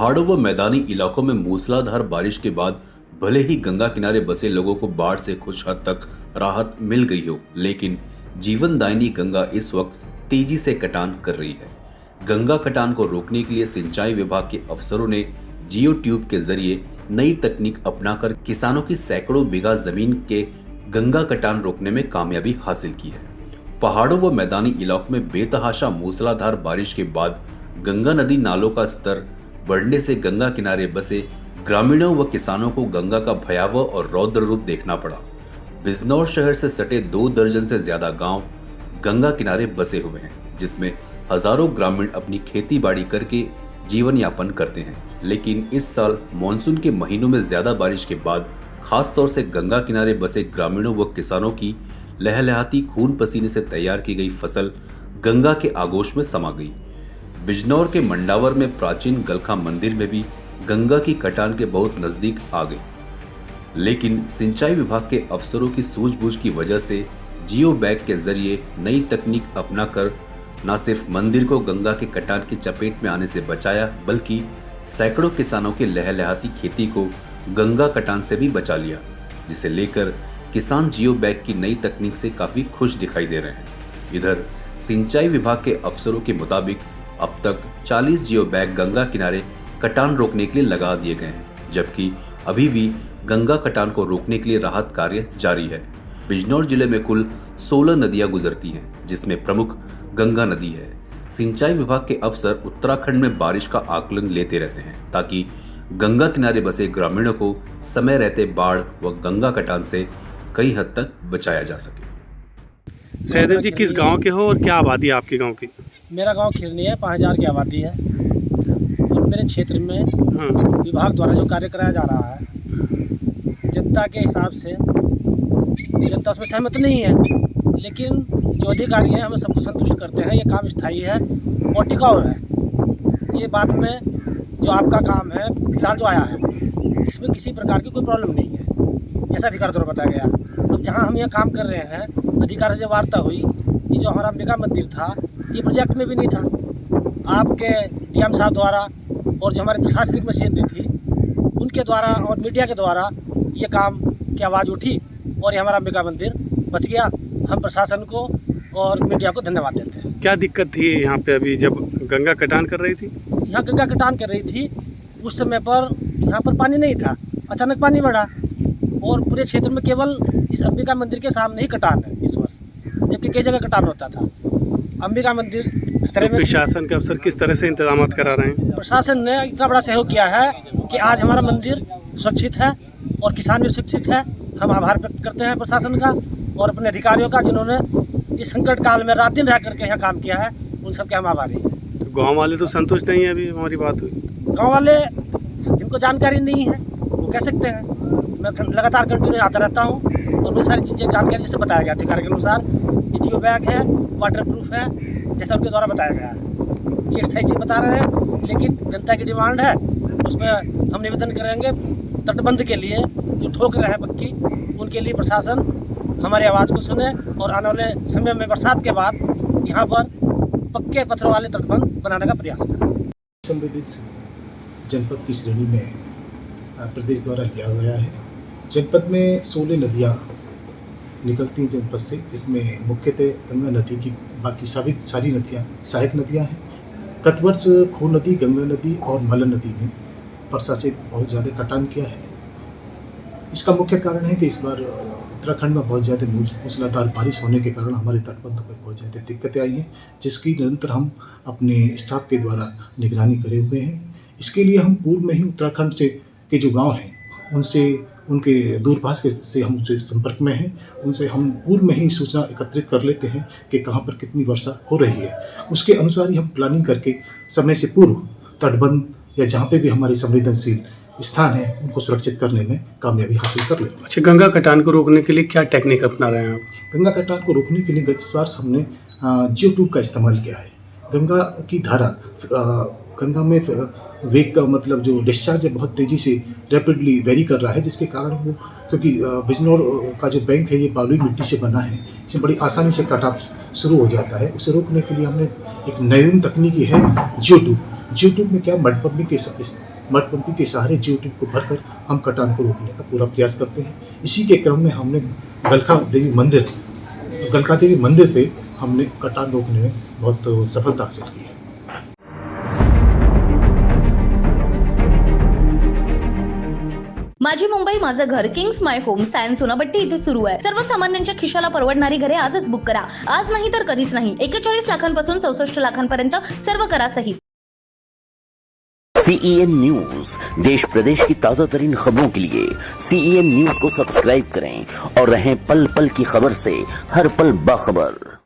पहाड़ों व मैदानी इलाकों में मूसलाधार बारिश के बाद भले ही गंगा किनारे बसे लोगों को बाढ़ से कुछ हद तक राहत मिल गई हो, लेकिन जीवनदायिनी गंगा इस वक्त तेजी से कटान कर रही है। गंगा कटान को रोकने के लिए सिंचाई विभाग के अफसरों ने जियो ट्यूब के जरिए नई तकनीक अपनाकर किसानों की सैकड़ों बीघा जमीन के गंगा कटान रोकने में कामयाबी हासिल की है। पहाड़ों व मैदानी इलाकों में बेतहाशा मूसलाधार बारिश के बाद गंगा नदी नालों का स्तर बढ़ने से गंगा किनारे बसे ग्रामीणों व किसानों को गंगा का भयावह और रौद्र रूप देखना पड़ा। बिजनौर शहर से सटे 2 दर्जन से ज्यादा गांव गंगा किनारे बसे हुए हैं, जिसमें हजारों ग्रामीण अपनी खेती बाड़ी करके जीवन यापन करते हैं। लेकिन इस साल मानसून के महीनों में ज्यादा बारिश के बाद खास तौर से गंगा किनारे बसे ग्रामीणों व किसानों की लहलहाती खून पसीने से तैयार की गई फसल गंगा के आगोश में समा गई। बिजनौर के मंडावर में प्राचीन गलखा मंदिर में भी गंगा की कटान के बहुत नजदीक आ गई, लेकिन सिंचाई विभाग के अफसरों की सूझबूझ की वजह से जियो बैग के जरिए नई तकनीक अपनाकर न सिर्फ मंदिर को गंगा के कटान की चपेट में आने से बचाया, बल्कि सैकड़ों किसानों के लहलहाती खेती को गंगा कटान से भी बचा लिया, जिसे लेकर किसान जियो बैग की नई तकनीक से काफी खुश दिखाई दे रहे हैं। इधर सिंचाई विभाग के अफसरों के मुताबिक अब तक 40 जियो बैग गंगा किनारे कटान रोकने के लिए लगा दिए गए हैं, जबकि अभी भी गंगा कटान को रोकने के लिए राहत कार्य जारी है। बिजनौर जिले में कुल 16 नदियां गुजरती हैं, जिसमें प्रमुख गंगा नदी है। सिंचाई विभाग के अफसर उत्तराखंड में बारिश का आकलन लेते रहते हैं, ताकि गंगा किनारे बसे ग्रामीणों को समय रहते बाढ़ व गंगा कटान से कई हद तक बचाया जा सके। सहदेव जी, किस गांव के हो और क्या आबादी है आपके गांव की? मेरा गांव खिरनी है, 5000 की आबादी है और मेरे क्षेत्र में विभाग द्वारा जो कार्य कराया जा रहा है, जनता के हिसाब से जनता उसमें सहमत नहीं है, लेकिन जो अधिकारी हैं हमें सबको संतुष्ट करते हैं। ये काम स्थायी है और टिकाऊ है। ये बात में जो आपका काम है फिलहाल जो आया है, इसमें किसी प्रकार की कोई प्रॉब्लम नहीं है, जैसा अधिकारी द्वारा बताया गया। अब जहाँ हम यहाँ काम कर रहे हैं, अधिकारी से वार्ता हुई, ये जो हमारा अंबिका मंदिर था, ये प्रोजेक्ट में भी नहीं था। आपके डीएम साहब द्वारा और जो हमारे प्रशासनिक मशीनरी थी, उनके द्वारा और मीडिया के द्वारा ये काम की आवाज़ उठी और ये हमारा अंबिका मंदिर बच गया। हम प्रशासन को और मीडिया को धन्यवाद देते हैं। क्या दिक्कत थी यहाँ पे अभी जब गंगा कटान कर रही थी? यहाँ गंगा कटान कर रही थी, उस समय पर यहाँ पर पानी नहीं था, अचानक पानी बढ़ा और पूरे क्षेत्र में केवल इस अंबिका मंदिर के सामने ही कटान है इस वर्ष, जबकि कई जगह कटान होता था। अंबिका मंदिर खतरे में। प्रशासन के अफसर किस तरह से इंतजाम करा रहे हैं? प्रशासन ने इतना बड़ा सहयोग किया है कि आज हमारा मंदिर सुरक्षित है और किसान भी सुरक्षित है। हम आभार व्यक्त करते हैं प्रशासन का और अपने अधिकारियों का, जिन्होंने इस संकट काल में रात दिन रह करके यहाँ काम किया है। उन सबके हम आभारी हैं। गाँव वाले तो संतुष्ट नहीं है, अभी हमारी बात हुई। गाँव वाले जिनको जानकारी नहीं है वो कह सकते हैं। मैं लगातार कंटिन्यू आता रहता हूँ और मुझे सारी चीज़ें जानकारी जैसे बताया गया अधिकारी के अनुसार। ये जियो बैग है, वाटर प्रूफ है, जैसा उनके द्वारा बताया गया है। ये स्थायी चीज़ बता रहे हैं, लेकिन जनता की डिमांड है, उसमें हम निवेदन करेंगे तटबंध के लिए जो ठोक रहे हैं पक्की, उनके लिए प्रशासन हमारी आवाज़ को सुने और आने वाले समय में बरसात के बाद यहाँ पर पक्के पत्थरों वाले तटबंध बनाने का प्रयास करें। संवेदनशील जनपद की श्रेणी में प्रदेश द्वारा लिया गया है। जनपद में 16 नदियाँ निकलती हैं जनपद से, जिसमें मुख्यतः गंगा नदी की बाकी सारी नदियाँ सहायक नदियाँ हैं। गत वर्ष खो नदी, गंगा नदी और मलन नदी में वर्षा से बहुत ज़्यादा कटान किया है। इसका मुख्य कारण है कि इस बार उत्तराखंड में बहुत ज़्यादा मूसलाधार बारिश होने के कारण हमारे तटबंधों पर बहुत ज़्यादा दिक्कतें आई हैं, जिसकी निरंतर हम अपने स्टाफ के द्वारा निगरानी करे हुए हैं। इसके लिए हम पूर्व में ही उत्तराखंड से के जो गांव हैं, उनसे उनके दूरभाष से हम उनसे संपर्क में हैं। उनसे हम पूर्व में ही सूचना एकत्रित कर लेते हैं कि कहाँ पर कितनी वर्षा हो रही है। उसके अनुसार ही हम प्लानिंग करके समय से पूर्व तटबंध या जहाँ पे भी हमारे संवेदनशील स्थान है, उनको सुरक्षित करने में कामयाबी हासिल कर लेते हैं। अच्छा, गंगा कटान को रोकने के लिए क्या टेक्निक अपना रहे हैं आप? गंगा कटान को रोकने के लिए इस वर्ष हमने जियो ट्यूब का इस्तेमाल किया है। गंगा की धारा गंगा में वेग का मतलब जो डिस्चार्ज है बहुत तेज़ी से रैपिडली वेरी कर रहा है, जिसके कारण वो, क्योंकि बिजनौर का जो बैंक है ये बालुई मिट्टी से बना है, इसमें बड़ी आसानी से कटाव शुरू हो जाता है। उसे रोकने के लिए हमने एक नवीन तकनीकी है जियो ट्यूब। जियो ट्यूब में क्या मड पंपिंग के मड पंपिंग के सहारे जियो ट्यूब को भरकर हम कटान को रोकने का पूरा प्रयास करते हैं। इसी के क्रम में हमने गलका देवी मंदिर पे हमने कटान रोकने में बहुत सफलता हासिल की है। माझी मुंबई माझं घर Kings my home San Sonapatti इथे सुरू आहे। सर्वसामान्यांच्या खिशाला परवडणारी घरे आजच बुक करा। आज नाही तर कधीच नाही। 41 लाखांपासून 64 लाखांपर्यंत सर्व करासहित। CEN न्यूज देश प्रदेश की ताजा तरीन खबरों के लिए CEN न्यूज को सब्सक्राइब करें और रहें पल पल की खबर से हर पल बाखबर।